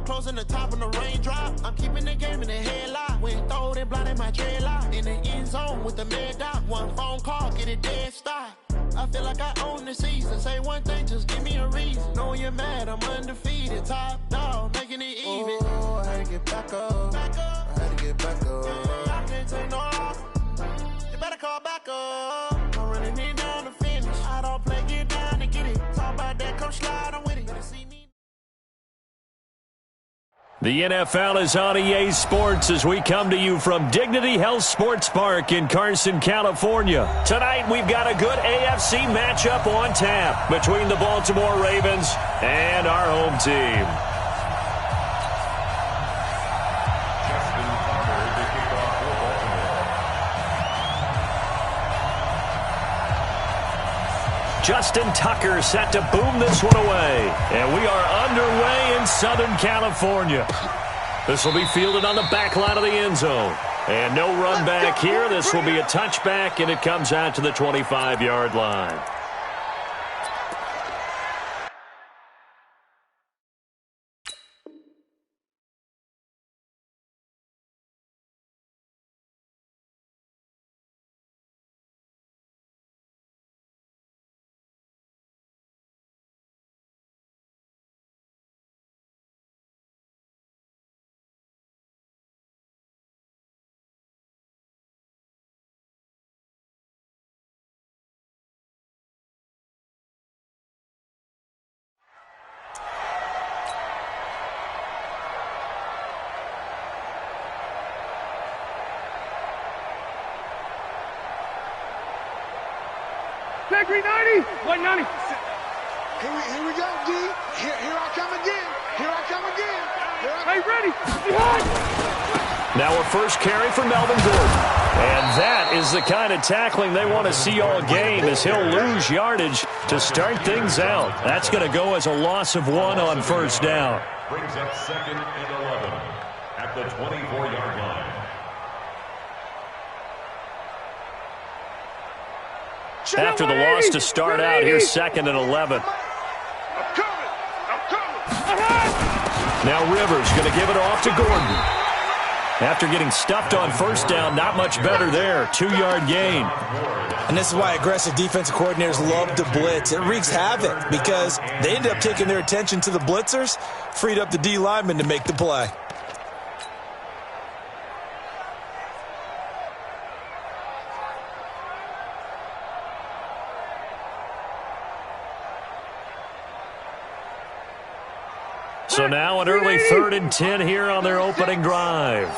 Up close in the top of the raindrop. I'm keeping the game in the headlock. When throwed and blinded my dreadlock. In the end zone with the mad dot. One phone call, get it dead stop. I feel like I own the season. Say one thing, just give me a reason. Know you're mad, I'm undefeated. Top dog, making it even. Oh, I had to get back up. I had to get back up. I can't take no loss. You better call back up. I'm running it down to finish. I don't play, get down to get it. Talk about that, come slide, I'm with it. Better see me. The NFL is on EA Sports as we come to you from Dignity Health Sports Park in Carson, California. Tonight, we've got a good AFC matchup on tap between the Baltimore Ravens and our home team. Justin Tucker set to boom this one away. And we are underway in Southern California. This will be fielded on the back line of the end zone. And no run back here. This will be a touchback, and it comes out to the 25-yard line. Green 90! White 90! Here we go, D. Here I come again. Here I come again. Hey, ready! Behind! Now a first carry for Melvin Gordon. And that is the kind of tackling they want to see all game as he'll lose yardage to start things out. That's going to go as a loss of 1 on first down. Brings up 2nd and 11 at the 24-yard line. After the loss to start out, here's 2nd and 11. I'm coming. Now Rivers going to give it off to Gordon. After getting stuffed on first down, not much better there. 2-yard gain. And this is why aggressive defensive coordinators love to blitz. It wreaks havoc because they end up taking their attention to the blitzers, freed up the D lineman to make the play. So now an early 3rd and 10 here on their opening drive.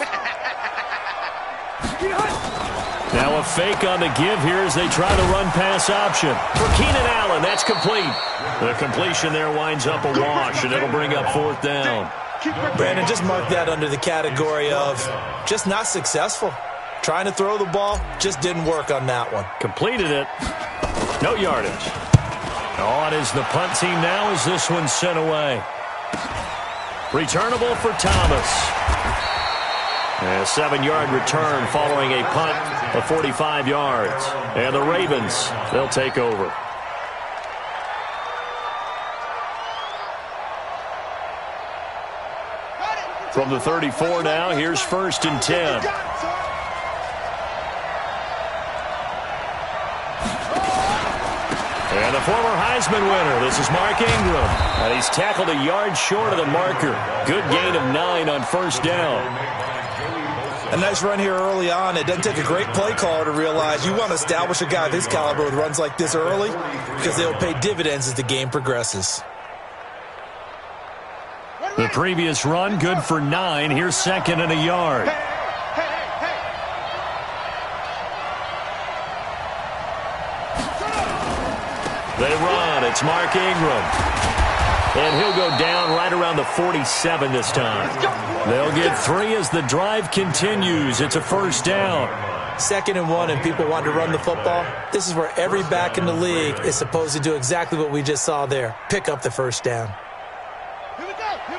Now a fake on the give here as they try the run-pass option. For Keenan Allen, that's complete. The completion there winds up a wash, and it'll bring up 4th down. Brandon, just mark that under the category of just not successful. Trying to throw the ball, just didn't work on that one. Completed it. No yardage. On is the punt team now as this one's sent away. Returnable for Thomas. A 7-yard return following a punt of 45 yards. And the Ravens, they'll take over. From the 34 now, here's 1st and 10. And the former Heisman winner, this is Mark Ingram. And he's tackled a yard short of the marker. Good gain of 9 on first down. A nice run here early on. It doesn't take a great play caller to realize you want to establish a guy of his caliber with runs like this early because they'll pay dividends as the game progresses. The previous run, good for 9. Here's 2nd and a yard. They run. It's Mark Ingram. And he'll go down right around the 47 this time. They'll get 3 as the drive continues. It's a first down. 2nd and 1 and people want to run the football. This is where every back in the league is supposed to do exactly what we just saw there. Pick up the first down. Here we go. 18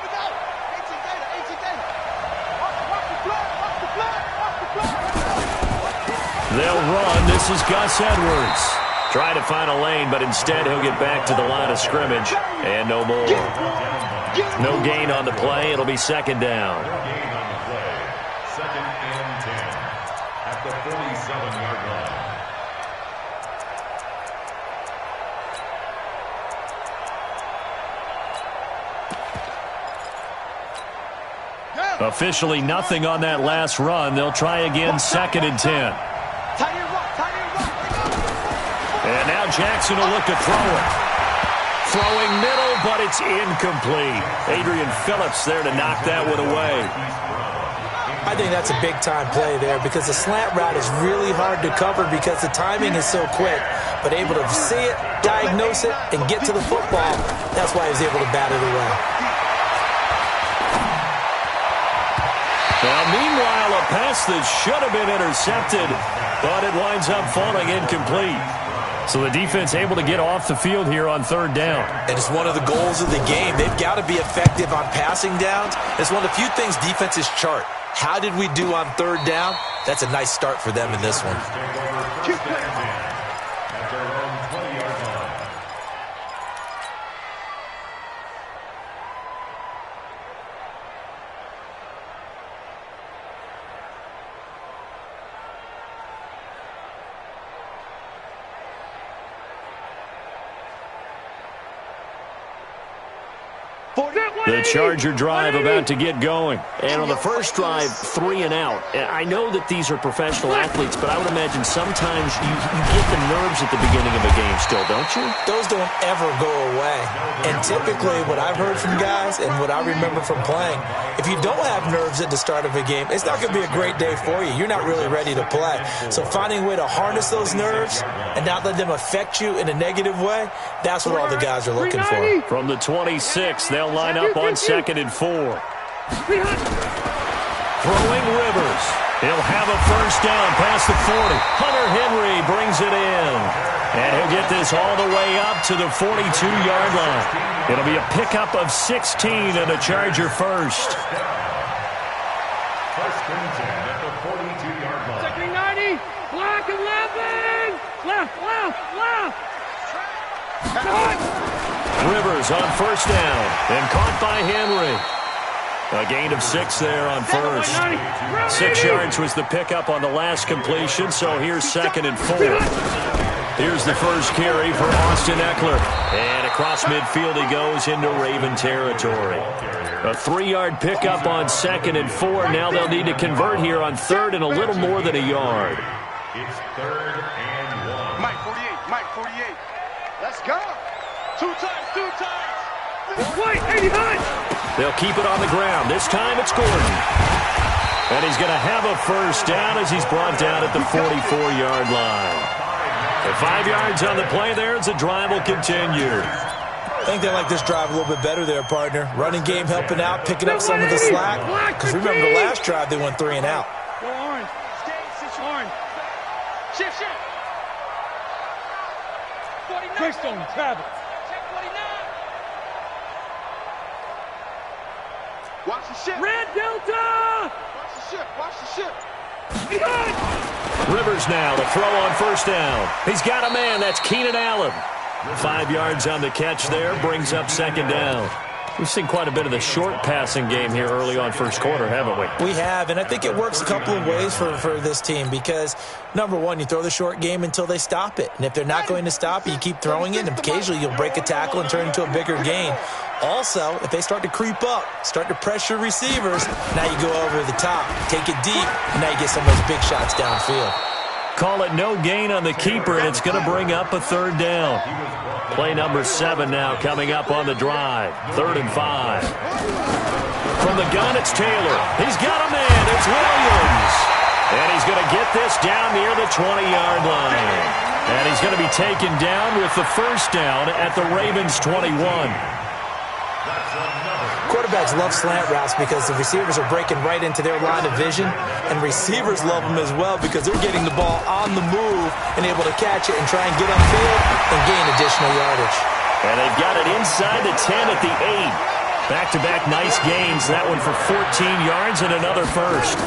data. They'll run. This is Gus Edwards. Trying to find a lane, but instead he'll get back to the line of scrimmage, and no more. No gain on the play. It'll be second down. No gain on the play. Second and 10 at the 47-yard line. Officially nothing on that last run. They'll try again, second and 10. And now Jackson will look to throw it. Throwing middle, but it's incomplete. Adrian Phillips there to knock that one away. I think that's a big-time play there because the slant route is really hard to cover because the timing is so quick. But able to see it, diagnose it, and get to the football, that's why he was able to bat it away. Now, meanwhile, a pass that should have been intercepted, but it winds up falling incomplete. So the defense able to get off the field here on third down. And it's one of the goals of the game. They've got to be effective on passing downs. It's one of the few things defenses chart. How did we do on third down? That's a nice start for them in this one. The Charger drive about to get going. And on the first drive, 3 and out. I know that these are professional athletes, but I would imagine sometimes you get the nerves at the beginning of a game still, don't you? Those don't ever go away. And typically what I've heard from guys and what I remember from playing, if you don't have nerves at the start of a game, it's not going to be a great day for you. You're not really ready to play. So finding a way to harness those nerves and not let them affect you in a negative way, that's what all the guys are looking for. From the 26, they'll line up on second and 4. Throwing Rivers. He'll have a first down past the 40. Hunter Henry brings it in. And he'll get this all the way up to the 42-yard line. It'll be a pickup of 16 and a Charger first. First and 10 at the 42-yard line. Second 90, block 11. Left. Rivers on first down and caught by Henry. A gain of 6 there on first. 6 yards was the pickup on the last completion, so here's second and 4. Here's the first carry for Austin Eckler. And across midfield he goes into Raven territory. A 3-yard pickup on second and 4. Now they'll need to convert here on third and a little more than a yard. It's third and 1. Mike 48. Let's go. Two times. White, 89. They'll keep it on the ground. This time it's Gordon. And he's going to have a first down as he's brought down at the 44-yard line. And 5 yards on the play there as the drive will continue. I think they like this drive a little bit better there, partner. Running game helping out, picking up some of the slack. Because remember the last drive they went 3 and out. Go orange. Orange. Shift. 49. Greystone, travel. Watch the ship. Red Delta. Watch the ship. Rivers now to throw on first down. He's got a man. That's Keenan Allen. 5 yards on the catch there. Brings up second down. We've seen quite a bit of the short passing game here early on first quarter, haven't we? We have, and I think it works a couple of ways for this team because, number one, you throw the short game until they stop it. And if they're not going to stop it, you keep throwing it, and occasionally you'll break a tackle and turn it into a bigger gain. Also, if they start to creep up, start to pressure receivers, now you go over the top, take it deep, and now you get some of those big shots downfield. Call it no gain on the keeper, and it's going to bring up a third down. Play number 7 now coming up on the drive. 3rd and 5. From the gun, it's Taylor. He's got a man. It's Williams. And he's going to get this down near the 20-yard line. And he's going to be taken down with the first down at the Ravens' 21. Quarterbacks love slant routes because the receivers are breaking right into their line of vision, and receivers love them as well because they're getting the ball on the move and able to catch it and try and get upfield and gain additional yardage. And they've got it inside the 10 at the 8. Back-to-back nice gains. That one for 14 yards and another first.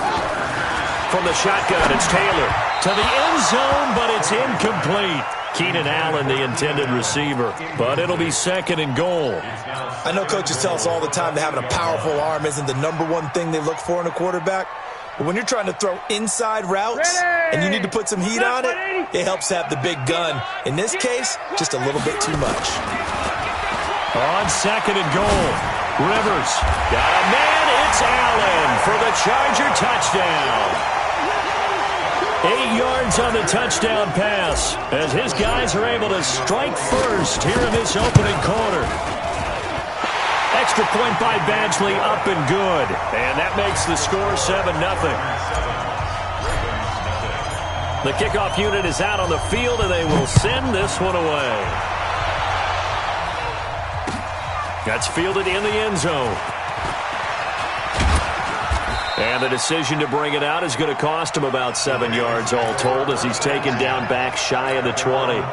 From the shotgun, it's Taylor. To the end zone, but it's incomplete. Keenan Allen, the intended receiver. But it'll be second and goal. I know coaches tell us all the time that having a powerful arm isn't the #1 thing they look for in a quarterback. But when you're trying to throw inside routes and you need to put some heat on it, it helps have the big gun. In this case, just a little bit too much. On second and goal, Rivers. Got a man, it's Allen for the Charger touchdown. 8 yards on the touchdown pass as his guys are able to strike first here in this opening quarter. Extra point by Badgley, up and good. And that makes the score 7-0. The kickoff unit is out on the field, and they will send this one away. That's fielded in the end zone. And the decision to bring it out is going to cost him about 7 yards all told as he's taken down back shy of the 20.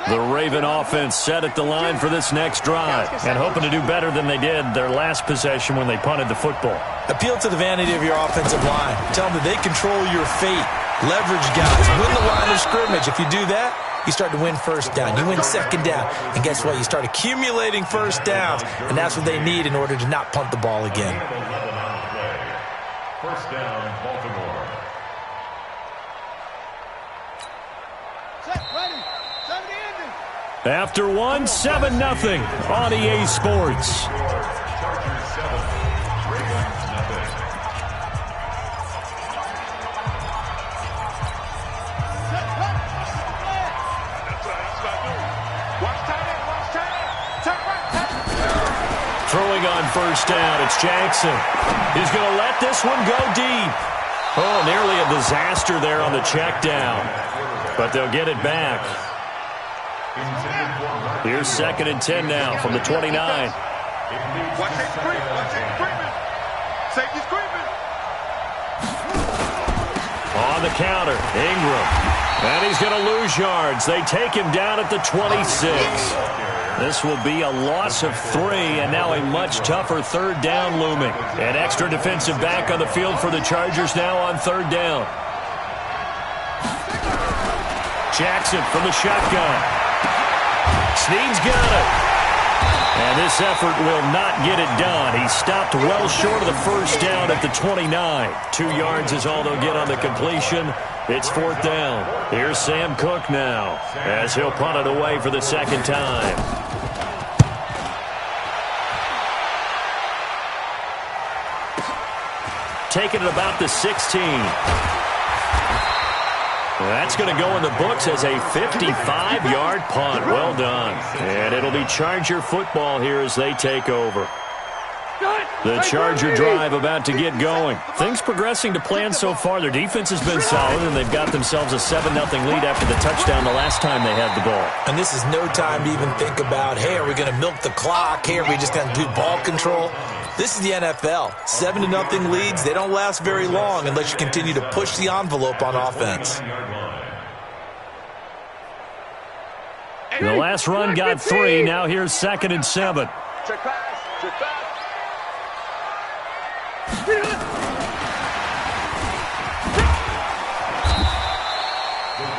The Raven offense set at the line for this next drive and hoping to do better than they did their last possession when they punted the football. Appeal to the vanity of your offensive line. Tell them that they control your fate. Leverage guys. Win the line of scrimmage. If you do that, you start to win first down. You win second down. And guess what? You start accumulating first downs. And that's what they need in order to not punt the ball again. First down, Baltimore. After one, 7-0 on EA Sports. Chargers 7, Ravens nothing. Throwing on first down, it's Jackson. He's going to let this one go deep. Oh, nearly a disaster there on the check down. But they'll get it back. Here's 2nd and 10 now from the 29. Watch it scream. Watch it screaming. Safety screaming. On the counter, Ingram. And he's going to lose yards. They take him down at the 26. This will be a loss of 3, and now a much tougher third down looming. An extra defensive back on the field for the Chargers now on third down. Jackson from the shotgun. Snead's got it. And this effort will not get it done. He stopped well short of the first down at the 29. 2 yards is all they'll get on the completion. It's 4th down. Here's Sam Cook now as he'll punt it away for the second time. Taking it about the 16. That's going to go in the books as a 55-yard punt. Well done. And it'll be Charger football here as they take over. The Charger drive about to get going. Things progressing to plan so far. Their defense has been solid, and they've got themselves a 7-0 lead after the touchdown the last time they had the ball. And this is no time to even think about, hey, are we going to milk the clock? Hey, are we just going to do ball control? This is the NFL. 7-0 leads, they don't last very long unless you continue to push the envelope on offense. The last run got 3. Now here's 2nd and 7. Check pass. Check pass.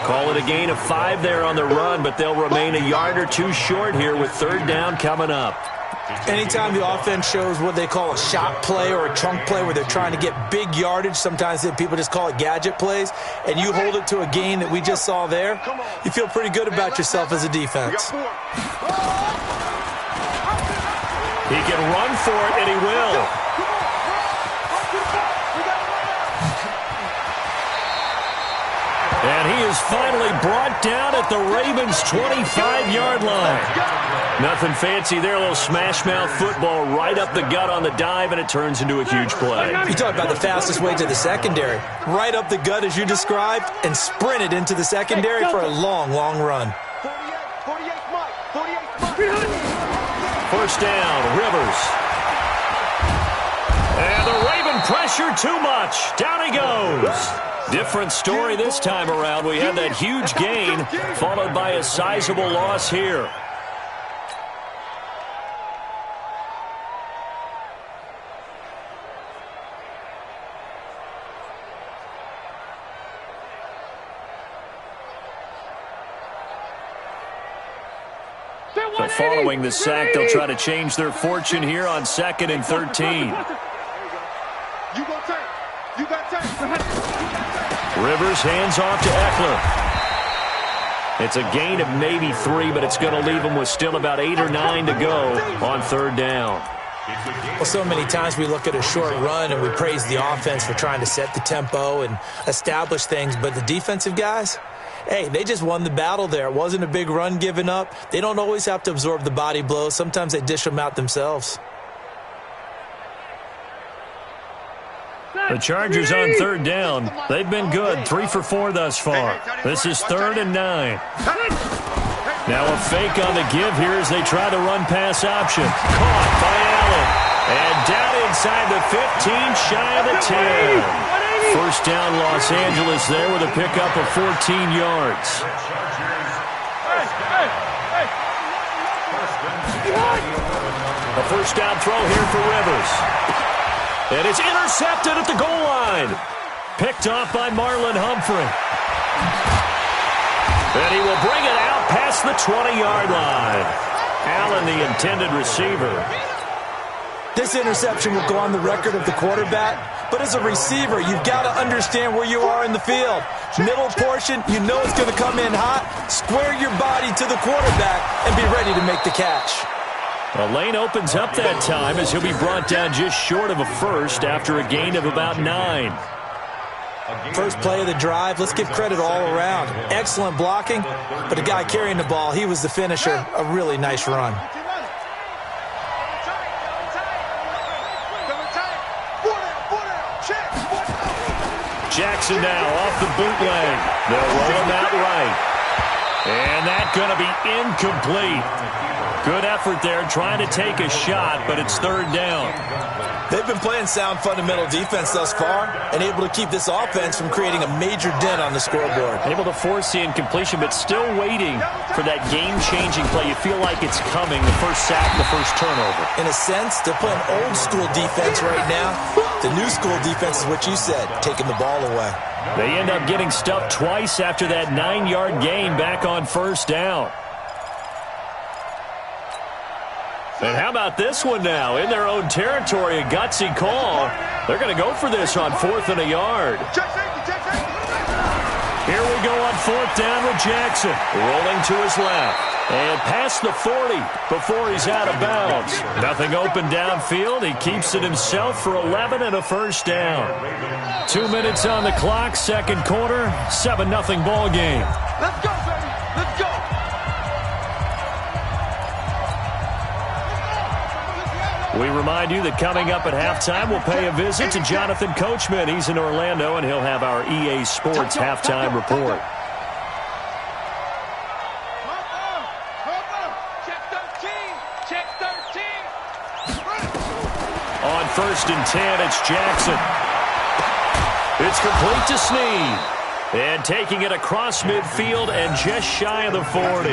Call it a gain of 5 there on the run, but they'll remain a yard or 2 short here with third down coming up. Anytime the offense shows what they call a shot play or a chunk play where they're trying to get big yardage, sometimes people just call it gadget plays, and you hold it to a gain that we just saw there, you feel pretty good about yourself as a defense. He can run for it, and he will. And he is finally brought down at the Ravens' 25-yard line. Nothing fancy there, a little smash-mouth football right up the gut on the dive, and it turns into a huge play. You talk about the fastest way to the secondary. Right up the gut as you described, and sprinted into the secondary for a long, long run. 48 Mike. First down, Rivers. And the Raven pressure pressure too much. Down he goes. Different story this time around. We had that huge gain followed by a sizable loss here. So following the sack, they'll try to change their fortune here on 2nd and 13. Rivers hands off to Eckler. It's a gain of maybe 3, but it's going to leave them with still about 8 or 9 to go on 3rd down. Well, so many times we look at a short run and we praise the offense for trying to set the tempo and establish things, but the defensive guys, hey, they just won the battle there. It wasn't a big run given up. They don't always have to absorb the body blows. Sometimes they dish them out themselves. The Chargers on 3rd down. They've been good, 3 for 4 thus far. This is 3rd and 9. Now a fake on the give here as they try the run-pass option. Caught by Allen. And down inside the 15, shy of the 10. First down, Los Angeles there with a pickup of 14 yards. A first down throw here for Rivers. And it's intercepted at the goal line. Picked off by Marlon Humphrey. And he will bring it out past the 20-yard line. Allen, the intended receiver. This interception will go on the record of the quarterback, but as a receiver, you've got to understand where you are in the field. Middle portion, you know it's going to come in hot. Square your body to the quarterback and be ready to make the catch. A lane opens up that time as he'll be brought down just short of a first after a gain of about 9. First play of the drive, let's give credit all around. Excellent blocking, but the guy carrying the ball, he was the finisher. A really nice run. Jackson now off the bootleg. They'll roll him out right. And that's going to be incomplete. Good effort there trying to take a shot, but it's 3rd down. They've been playing sound fundamental defense thus far and able to keep this offense from creating a major dent on the scoreboard. Able to force the incompletion, but still waiting for that game-changing play. You feel like it's coming, the first sack, the first turnover. In a sense, they're playing old-school defense right now. The new-school defense is what you said, taking the ball away. They end up getting stuffed twice after that 9-yard gain back on 1st down. And how about this one now? In their own territory, a gutsy call. They're going to go for this on 4th and a yard. Here we go on 4th down with Jackson. Rolling to his left. And past the 40 before he's out of bounds. Nothing open downfield. He keeps it himself for 11 and a first down. 2 minutes on the clock, 2nd quarter, 7-0 ball game. Let's go, baby. Let's go. We remind you that coming up at halftime, we'll pay a visit to Jonathan Coachman. He's in Orlando, and he'll have our EA Sports halftime report. Check 13. On 1st and 10, it's Jackson. It's complete to Snead. And taking it across midfield and just shy of the 40.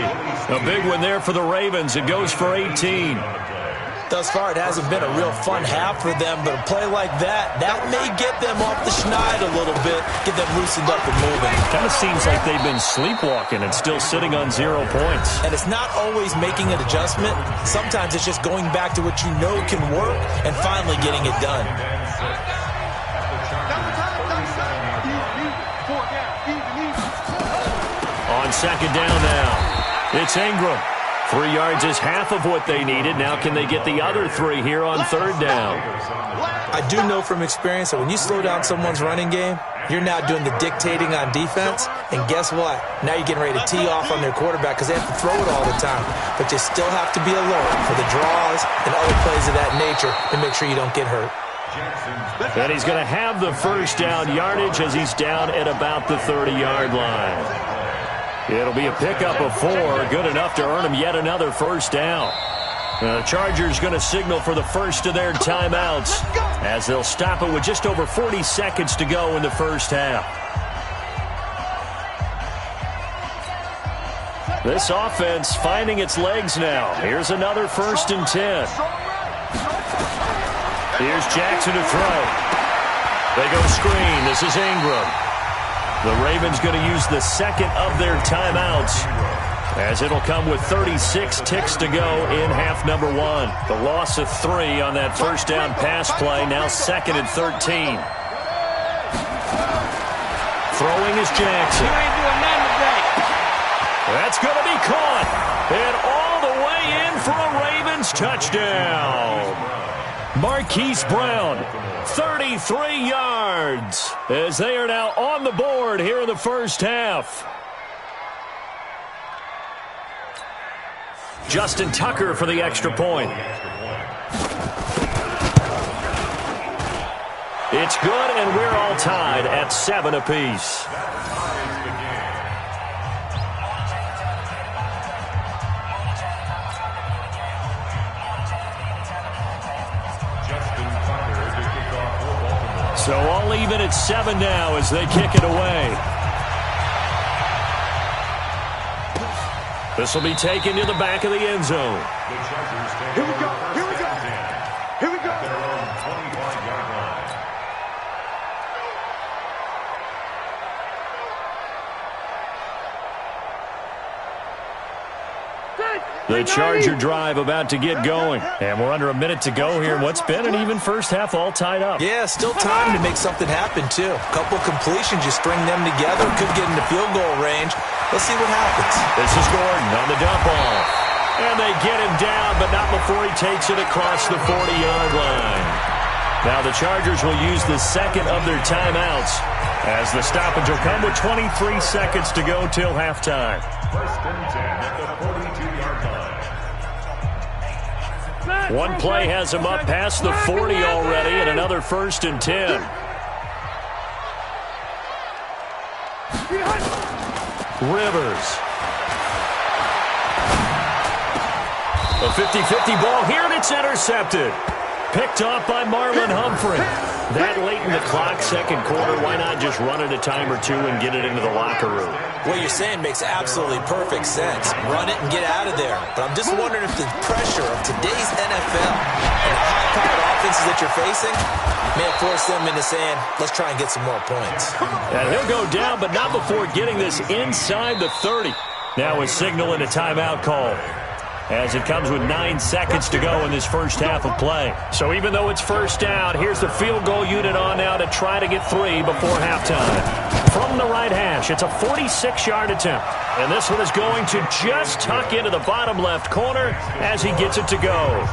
A big one there for the Ravens. It goes for 18. Thus far, it hasn't been a real fun half for them, but a play like that may get them off the schneid a little bit, get them loosened up and moving. Kind of seems like they've been sleepwalking and still sitting on 0 points. And it's not always making an adjustment. Sometimes it's just going back to what you know can work and finally getting it done. On 2nd down now, it's Ingram. 3 yards is half of what they needed. Now can they get the other 3 here on 3rd down? I do know from experience that when you slow down someone's running game, you're now doing the dictating on defense. And guess what? Now you're getting ready to tee off on their quarterback because they have to throw it all the time. But you still have to be alert for the draws and other plays of that nature to make sure you don't get hurt. And he's going to have the first down yardage as he's down at about the 30-yard line. It'll be a pickup of 4, good enough to earn him yet another first down. The Chargers going to signal for the first of their timeouts as they'll stop it with just over 40 seconds to go in the first half. This offense finding its legs now. Here's another 1st and 10. Here's Jackson to throw. They go screen. This is Ingram. The Ravens going to use the second of their timeouts, as it'll come with 36 ticks to go in half number 1. The loss of 3 on that first down pass play, now 2nd and 13. Throwing is Jackson. That's going to be caught. And all the way in for a Ravens touchdown. Marquise Brown, 33 yards, as they are now on the board here in the first half. Justin Tucker for the extra point. It's good, and we're all tied at 7 apiece. So all even at 7 now as they kick it away. This will be taken to the back of the end zone. Here we go. Here we go. Here we go. Their own 25-yard line. The Charger drive about to get going. And we're under a minute to go here in what's been an even first half, all tied up. Yeah, still time to make something happen, too. A couple completions, you string them together, could get into field goal range. Let's see what happens. This is Gordon on the dump off. And they get him down, but not before he takes it across the 40-yard line. Now the Chargers will use the second of their timeouts, as the stoppage will come with 23 seconds to go till halftime. 1st and 10 at the 42-yard line. One play has him up past the 40 already, and another 1st and 10. Rivers. A 50-50 ball here, and it's intercepted. Picked off by Marlon Humphrey. That late in the clock, second quarter, why not just run it a time or two and get it into the locker room? What you're saying makes absolutely perfect sense. Run it and get out of there. But I'm just wondering if the pressure of today's NFL and the high-powered offenses that you're facing may have forced them into saying, let's try and get some more points. And he'll go down, but not before getting this inside the 30. Now a signal and a timeout call, as it comes with 9 seconds to go in this first half of play. So even though it's first down, here's the field goal unit on now to try to get 3 before halftime. From the right hash, it's a 46-yard attempt. And this one is going to just tuck into the bottom left corner as he gets it to go.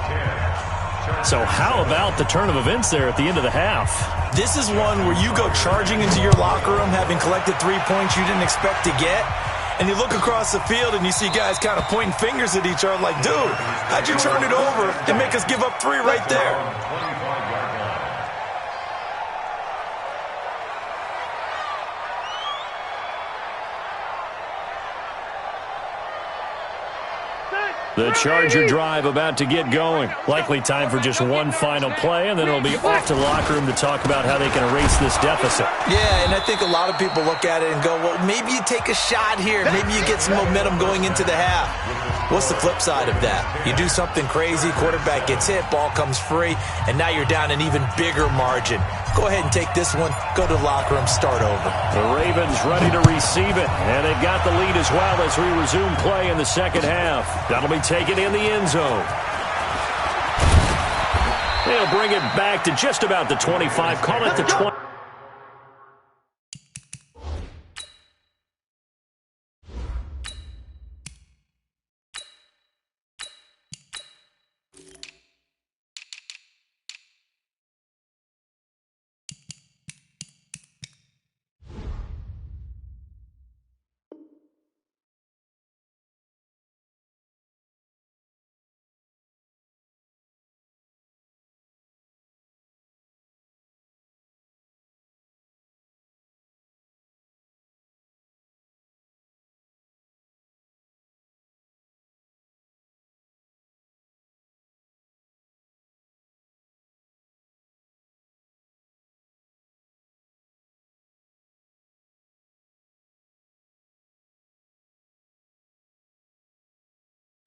So how about the turn of events there at the end of the half? This is one where you go charging into your locker room having collected 3 points you didn't expect to get. And you look across the field and you see guys kind of pointing fingers at each other like, dude, how'd you turn it over and make us give up 3 right there? 25-yard line. The Charger drive about to get going. Likely time for just one final play, and then it'll be off to the locker room to talk about how they can erase this deficit. Yeah, and I think a lot of people look at it and go, well, maybe you take a shot here. Maybe you get some momentum going into the half. What's the flip side of that? You do something crazy, quarterback gets hit, ball comes free, and now you're down an even bigger margin. Go ahead and take this one, go to the locker room, start over. The Ravens ready to receive it, and they've got the lead as well as we resume play in the second half. That'll be taken in the end zone. They'll bring it back to just about the 25, call it the 20.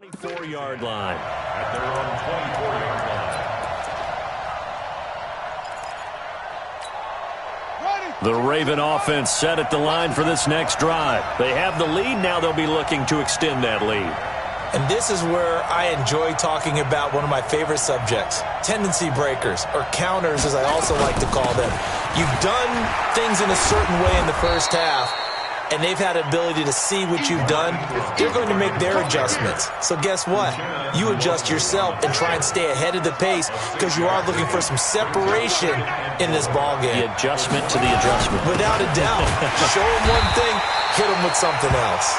24-yard line. At their own 24-yard line. The Raven offense set at the line for this next drive. They have the lead. Now they'll be looking to extend that lead. And this is where I enjoy talking about one of my favorite subjects, tendency breakers, or counters as I also like to call them. You've done things in a certain way in the first half, and they've had the ability to see what you've done. They're going to make their adjustments. So guess what? You adjust yourself and try and stay ahead of the pace because you are looking for some separation in this ball game. The adjustment to the adjustment. Without a doubt. Show them one thing, hit them with something else.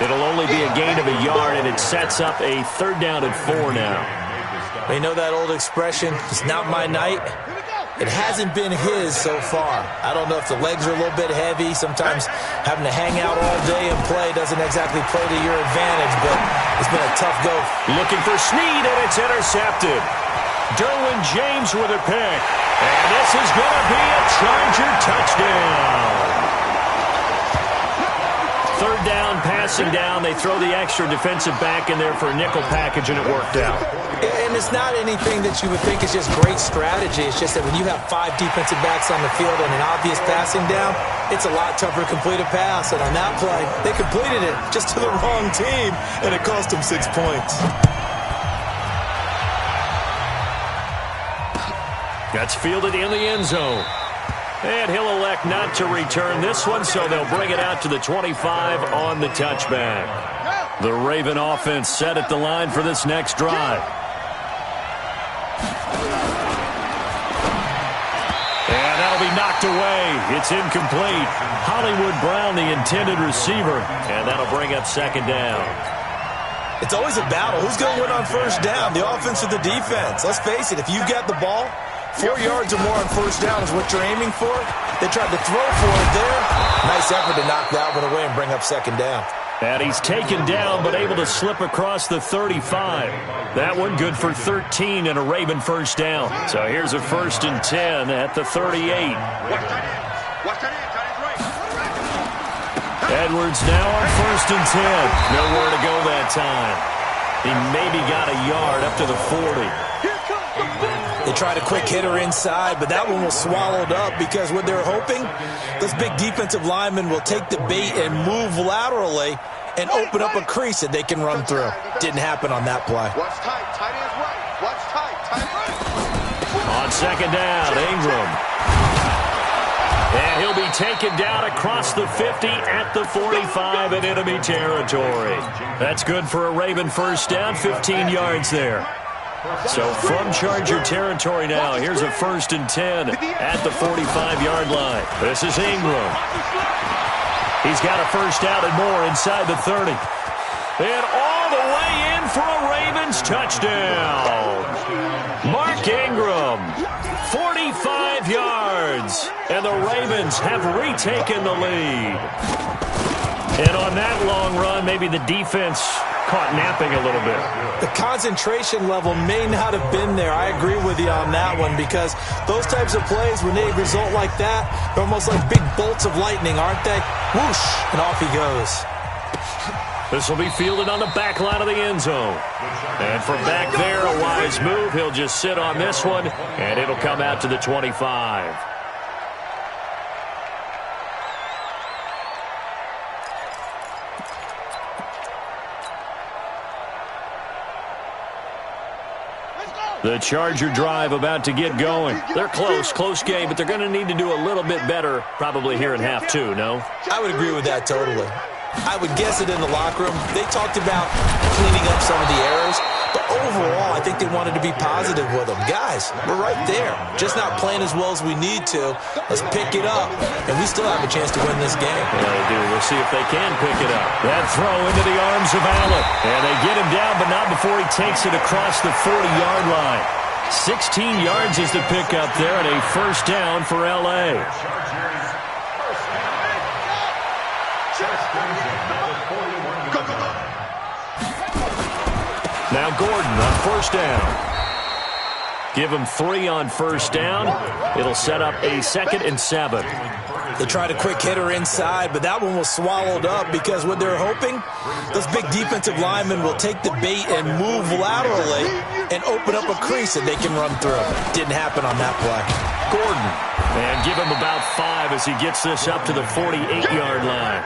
It'll only be a gain of a yard, and it sets up a 3rd down and 4 now. You know that old expression, it's not my night? It hasn't been his so far. I don't know if the legs are a little bit heavy. Sometimes having to hang out all day and play doesn't exactly play to your advantage, but it's been a tough go. Looking for Snead, and it's intercepted. Derwin James with a pick. And this is going to be a Charger touchdown. 3rd down, passing down. They throw the extra defensive back in there for a nickel package, and it worked out. And it's not anything that you would think is just great strategy. It's just that when you have 5 defensive backs on the field and an obvious passing down, it's a lot tougher to complete a pass. And on that play, they completed it just to the wrong team, and it cost them 6 points. That's fielded in the end zone. And he'll elect not to return this one, so they'll bring it out to the 25 on the touchback. The Raven offense set at the line for this next drive. And that'll be knocked away. It's incomplete. Hollywood Brown, the intended receiver, and that'll bring up 2nd down. It's always a battle. Who's going to win on 1st down, the offense or the defense? Let's face it, if you've got the ball, 4 yards or more on 1st down is what you're aiming for. They tried to throw for it there. Nice effort to knock that one away and bring up 2nd down. And he's taken down but able to slip across the 35. That one good for 13 and a Raven 1st down. So here's a 1st and 10 at the 38. Edwards now on 1st and 10. Nowhere to go that time. He maybe got a yard up to the 40. They tried a quick hitter inside, but that one was swallowed up because what they're hoping, those big defensive linemen will take the bait and move laterally and open up a crease that they can run through. Didn't happen on that play. Watch tight. Tight ends right. Watch tight. Tight right. On 2nd down, Ingram. And he'll be taken down across the 50 at the 45 in enemy territory. That's good for a Raven 1st down, 15 yards there. So from Charger territory now, here's a 1st and 10 at the 45-yard line. This is Ingram. He's got a 1st down and more inside the 30. And all the way in for a Ravens touchdown. Mark Ingram, 45 yards. And the Ravens have retaken the lead. And on that long run, maybe the defense caught napping a little bit. The concentration level may not have been there. I agree with you on that one because those types of plays, when they result like that, they're almost like big bolts of lightning, aren't they? Whoosh, and off he goes. This will be fielded on the back line of the end zone. And from back there, a wise move. He'll just sit on this one, and it'll come out to the 25. The Charger drive about to get going. They're close game, but they're going to need to do a little bit better probably here in half 2, no? I would agree with that totally. I would guess it in the locker room. They talked about cleaning up some of the errors, but overall, I think they wanted to be positive with them. Guys, we're right there. Just not playing as well as we need to. Let's pick it up, and we still have a chance to win this game. Yeah, they do. We'll see if they can pick it up. That throw into the arms of Allen. And they get him down, but not before he takes it across the 40-yard line. 16 yards is the pickup there, and a 1st down for L.A. Now Gordon on 1st down. Give him 3 on first down. It'll set up a 2nd and 7. They tried a quick hitter inside, but that one was swallowed up because what they're hoping, those big defensive linemen will take the bait and move laterally and open up a crease that they can run through. Didn't happen on that play. Gordon. And give him about 5 as he gets this up to the 48-yard line.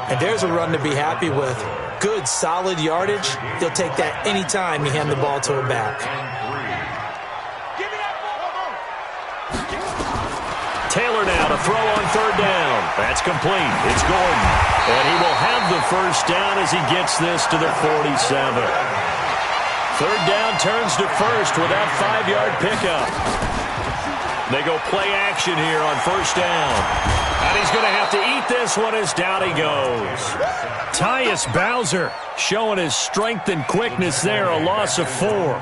And there's a run to be happy with. Good, solid yardage. They'll take that anytime you hand the ball to a back. Taylor now to throw on 3rd down. That's complete. It's Gordon. And he will have the first down as he gets this to the 47. 3rd down turns to 1st with that 5-yard pickup. They go play action here on 1st down. And he's going to have to eat this one as down he goes. Tyus Bowser showing his strength and quickness there, a loss of 4.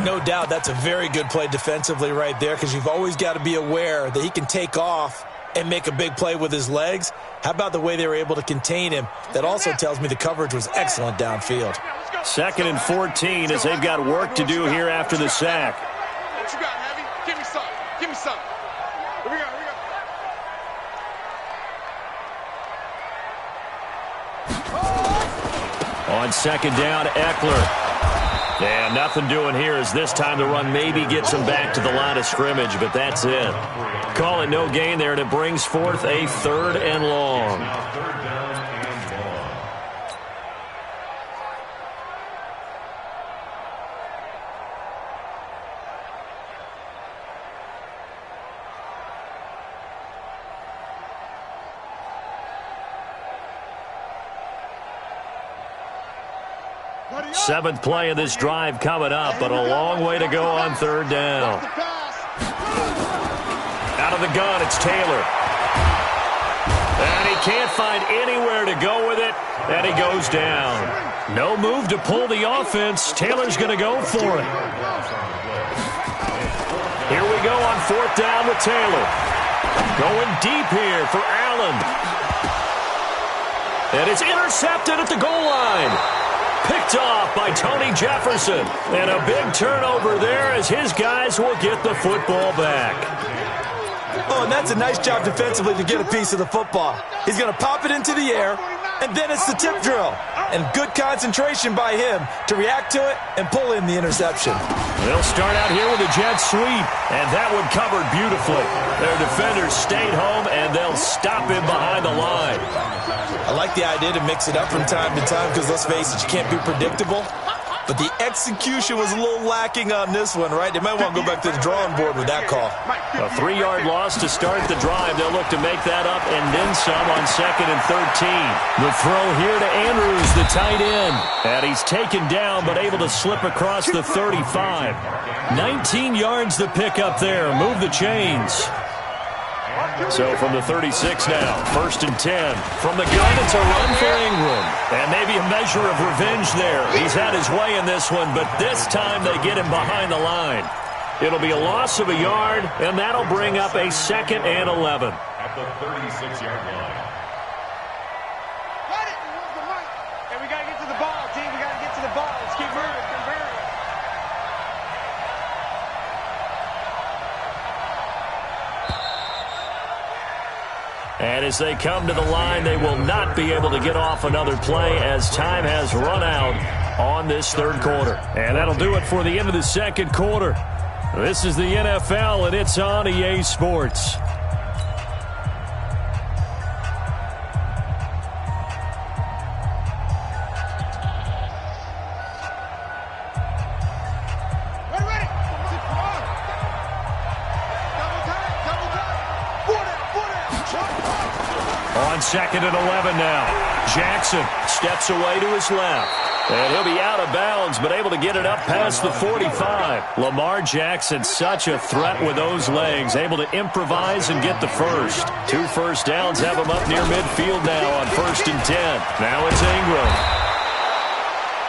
No doubt that's a very good play defensively right there because you've always got to be aware that he can take off and make a big play with his legs. How about the way they were able to contain him? That also tells me the coverage was excellent downfield. 2nd and 14 as they've got work to do here after the sack. What you got, Heavy? Give me some. Give me some. Here we go. Here we go. On 2nd down, Eckler. And nothing doing here as this time the run maybe gets him back to the line of scrimmage, but that's it. Call it no gain there, and it brings forth a 3rd and long. Seventh play of this drive coming up, but a long way to go on 3rd down. Out of the gun, it's Taylor. And he can't find anywhere to go with it, and he goes down. No move to pull the offense. Taylor's going to go for it. Here we go on 4th down with Taylor. Going deep here for Allen. And it's intercepted at the goal line. Picked off by Tony Jefferson. And a big turnover there as his guys will get the football back. Oh, and that's a nice job defensively to get a piece of the football. He's going to pop it into the air, and then it's the tip drill. And good concentration by him to react to it and pull in the interception. They'll start out here with a jet sweep, and that one covered beautifully. Their defenders stayed home, and they'll stop him behind the line. I like the idea to mix it up from time to time because, let's face it, you can't be predictable. But the execution was a little lacking on this one, right? They might want to go back to the drawing board with that call. A 3-yard loss to start the drive. They'll look to make that up and then some on 2nd and 13. The throw here to Andrews, the tight end. And he's taken down but able to slip across the 35. 19 yards to pick up there. Move the chains. So from the 36 now, 1st and 10. From the gun, it's a run for Ingram. And maybe a measure of revenge there. He's had his way in this one, but this time they get him behind the line. It'll be a loss of a yard, and that'll bring up a 2nd and 11. At the 36-yard line. Hey, we got to get to the ball, team. We got to get to the ball. Let's keep moving. And as they come to the line, they will not be able to get off another play as time has run out on this 3rd quarter. And that'll do it for the end of the 2nd quarter. This is the NFL, and it's on EA Sports. On 2nd and 11 now. Jackson steps away to his left. And he'll be out of bounds, but able to get it up past the 45. Lamar Jackson, such a threat with those legs, able to improvise and get the first. 2 first downs have him up near midfield now on 1st and 10. Now it's Ingram.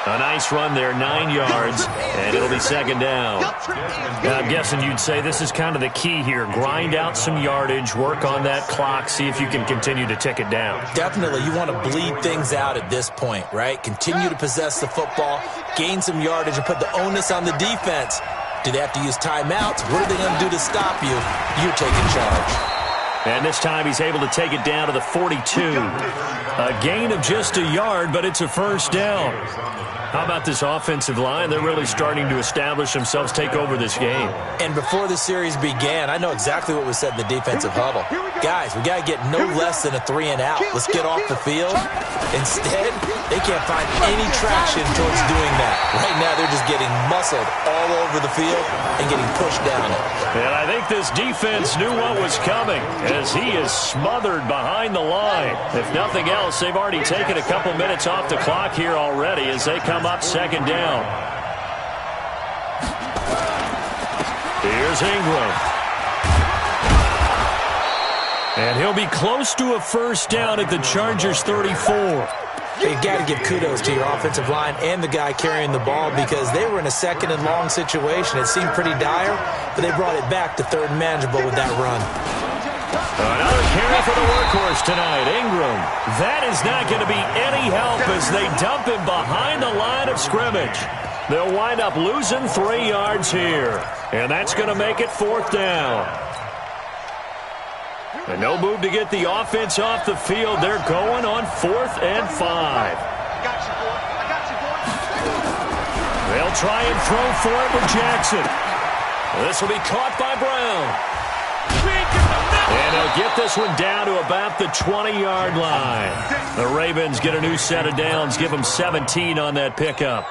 A nice run there, 9 yards, and it'll be 2nd down. Now, I'm guessing you'd say this is kind of the key here. Grind out some yardage, work on that clock, see if you can continue to tick it down. Definitely. You want to bleed things out at this point, right? Continue to possess the football, gain some yardage, and put the onus on the defense Do they have to use timeouts? What are they going to do to stop you? You're taking charge. And this time he's able to take it down to the 42. A gain of just a yard, but it's a first down. How about this offensive line? They're really starting to establish themselves, take over this game. And before the series began, I know exactly what was said in the defensive huddle. Guys, we got to get no less than a 3-and-out. Let's get off the field. Instead, they can't find any traction towards doing that. Right now, they're just getting muscled all over the field and getting pushed down it. And I think this defense knew what was coming as he is smothered behind the line. If nothing else, they've already taken a couple minutes off the clock here already as they come up second down. Here's Ingram. And he'll be close to a first down at the Chargers' 34. You got to give kudos to your offensive line and the guy carrying the ball because they were in a second and long situation. It seemed pretty dire, but they brought it back to third and manageable with that run. Another carry for the workhorse tonight, Ingram. That is not going to be any help as they dump him behind the line of scrimmage. They'll wind up losing 3 yards here, and that's going to make it fourth down. And no move to get the offense off the field. They're going on 4th and 5. They'll try and throw for it with Jackson. This will be caught by Brown. And he'll get this one down to about the 20-yard line. The Ravens get a new set of downs, give them 17 on that pickup.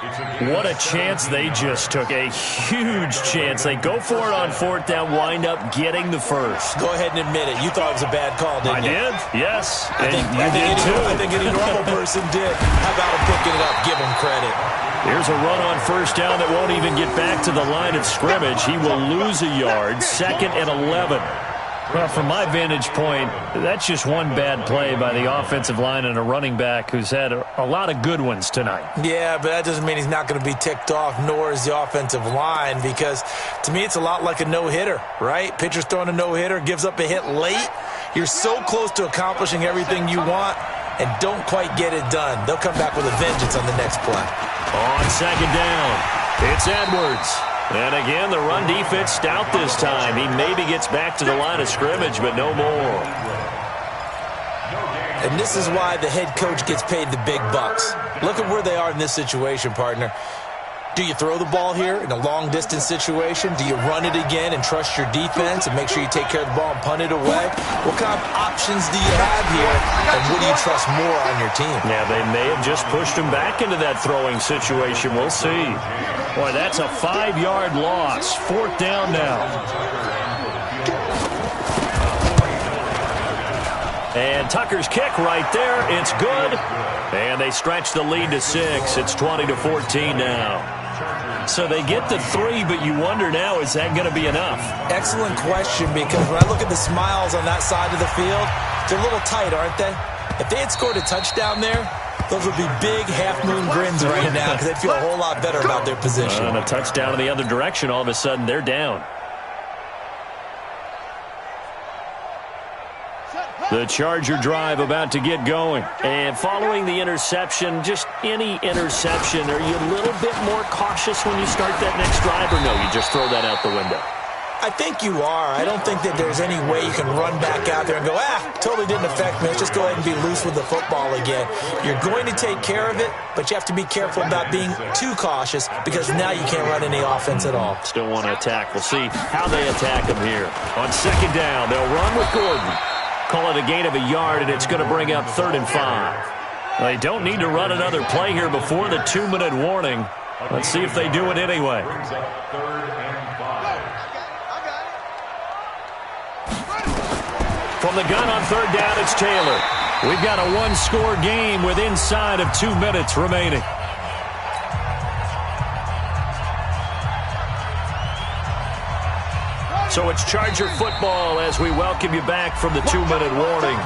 What a chance they just took, a huge chance. They go for it on 4th down, wind up getting the first. Go ahead and admit it. You thought it was a bad call, didn't you? I did, yes. I think any normal person did. How about him picking it up? Give him credit. Here's a run on first down that won't even get back to the line of scrimmage. He will lose a yard, 2nd and 11. Well, from my vantage point, that's just one bad play by the offensive line and a running back who's had a lot of good ones tonight. Yeah, but that doesn't mean he's not going to be ticked off, nor is the offensive line, because to me it's a lot like a no-hitter, right? Pitcher's throwing a no-hitter, gives up a hit late. You're so close to accomplishing everything you want and don't quite get it done. They'll come back with a vengeance on the next play. On second down, it's Edwards. And again, the run defense stout this time. He maybe gets back to the line of scrimmage, but no more. And this is why the head coach gets paid the big bucks. Look at where they are in this situation, partner. Do you throw the ball here in a long-distance situation? Do you run it again and trust your defense and make sure you take care of the ball and punt it away? What kind of options do you have here, and what do you trust more on your team? Yeah, they may have just pushed him back into that throwing situation. We'll see. Boy, that's a 5-yard loss. 4th down now. And Tucker's kick right there. It's good. And they stretch the lead to 6. It's 20-14 now. So they get the 3, but you wonder now, is that going to be enough? Excellent question, because when I look at the smiles on that side of the field, they're a little tight, aren't they? If they had scored a touchdown there, those would be big half-moon grins right now because they'd feel a whole lot better about their position. And a touchdown in the other direction, all of a sudden they're down. The Charger drive about to get going. And following the interception, just any interception, are you a little bit more cautious when you start that next drive, or no, you just throw that out the window? I think you are. I don't think that there's any way you can run back out there and go, totally didn't affect me. Let's just go ahead and be loose with the football again. You're going to take care of it, but you have to be careful about being too cautious because now you can't run any offense at all. Still want to attack. We'll see how they attack him here. On second down, they'll run with Gordon. Call it a gain of a yard, and it's going to bring up 3rd and 5. They don't need to run another play here before the 2-minute warning. Let's see if they do it anyway. From the gun on 3rd down, it's Taylor. We've got a 1-score game with inside of 2 minutes remaining. So it's Charger football as we welcome you back from the 2-minute warning.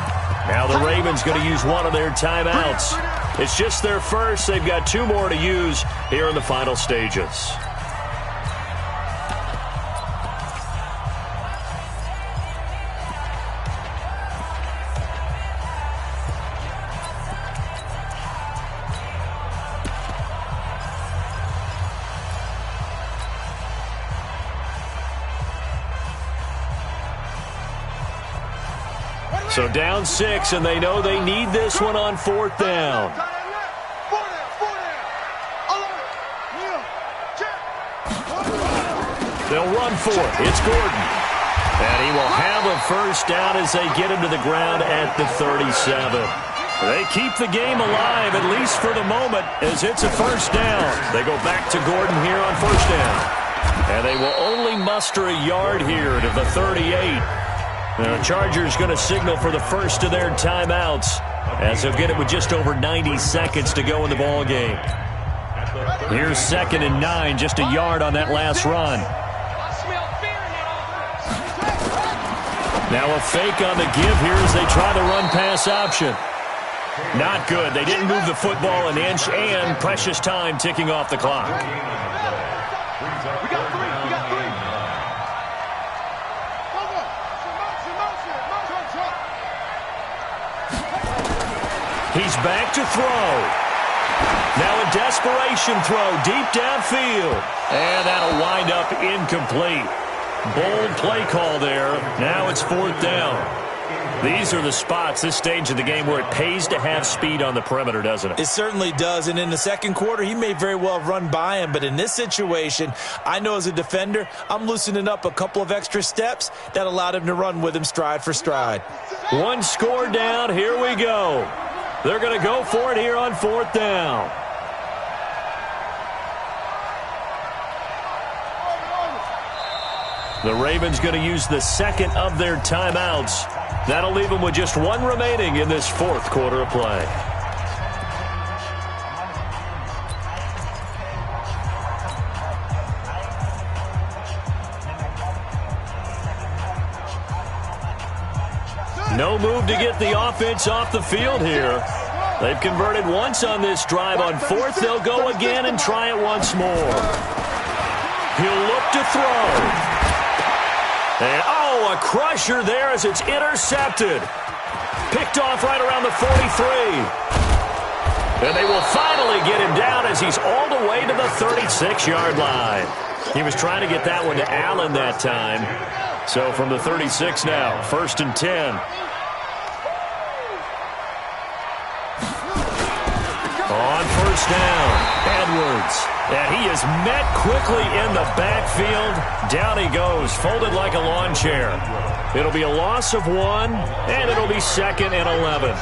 Now the Ravens going to use one of their timeouts. It's just their first. They've got 2 more to use here in the final stages. So down 6, and they know they need this one on 4th down. They'll run for it. It's Gordon. And he will have a first down as they get him to the ground at the 37. They keep the game alive, at least for the moment, as it's a first down. They go back to Gordon here on first down. And they will only muster a yard here to the 38. The Chargers going to signal for the first of their timeouts as they'll get it with just over 90 seconds to go in the ball game. Here's 2nd and 9, just a yard on that last run. Now a fake on the give here as they try the run-pass option. Not good. They didn't move the football an inch, and precious time ticking off the clock. We got three. He's back to throw. Now a desperation throw deep downfield. And that'll wind up incomplete. Bold play call there. Now it's 4th down. These are the spots, this stage of the game, where it pays to have speed on the perimeter, doesn't it? It certainly does, and in the second quarter, he may very well run by him, but in this situation, I know as a defender, I'm loosening up a couple of extra steps that allowed him to run with him stride for stride. One score down, here we go. They're going to go for it here on 4th down. The Ravens going to use the second of their timeouts. That'll leave them with just one remaining in this 4th quarter of play. No move to get the offense off the field here. They've converted once on this drive. On 4th, they'll go again and try it once more. He'll look to throw. And, a crusher there as it's intercepted. Picked off right around the 43. And they will finally get him down as he's all the way to the 36-yard line. He was trying to get that one to Allen that time. So from the 36 now, 1st and 10. On 1st down, Edwards. And he is met quickly in the backfield. Down he goes, folded like a lawn chair. It'll be a loss of 1, and it'll be 2nd and 11.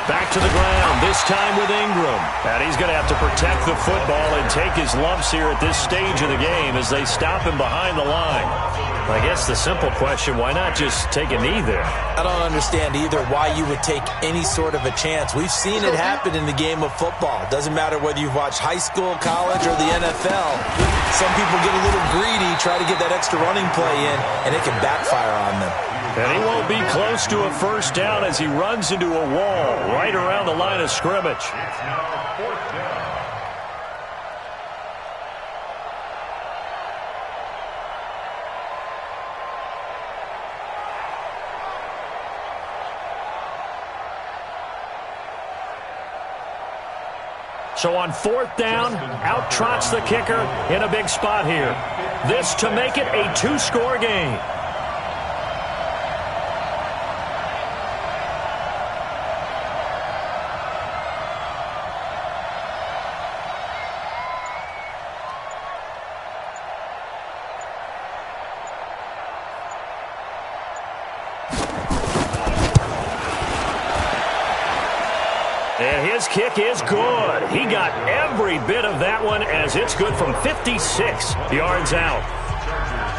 Back to the ground, this time with Ingram. And he's going to have to protect the football and take his lumps here at this stage of the game as they stop him behind the line. I guess the simple question, why not just take a knee there? I don't understand either why you would take any sort of a chance. We've seen it happen in the game of football. It doesn't matter whether you've watched high school, college, or the NFL. Some people get a little greedy, try to get that extra running play in, and it can backfire on them. And he won't be close to a first down as he runs into a wall right around the line of scrimmage. It's now 4th down. So on 4th down, out trots the kicker in a big spot here. This to make it a 2-score game. And his kick is good. He got every bit of that one as it's good from 56 yards out.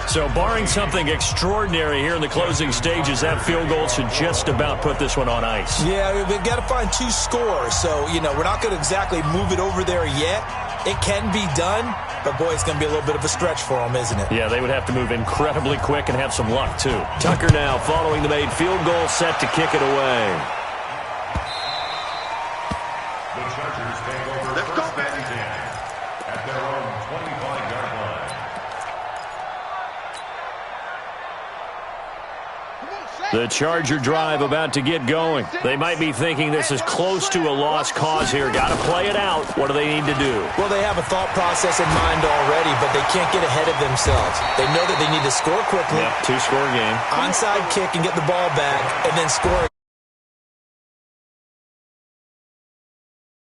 So barring something extraordinary here in the closing stages, that field goal should just about put this one on ice. Yeah, we've got to find 2 scores. So, we're not going to exactly move it over there yet. It can be done, but boy, it's going to be a little bit of a stretch for them, isn't it? Yeah, they would have to move incredibly quick and have some luck, too. Tucker now following the made field goal, set to kick it away. Let's go, baby. At their own 25-yard line. Come on, The Charger drive about to get going. They might be thinking this is close to a lost cause here. Got to play it out. What do they need to do? Well, they have a thought process in mind already, but they can't get ahead of themselves. They know that they need to score quickly. Yep, 2-score game. Onside kick and get the ball back, and then score.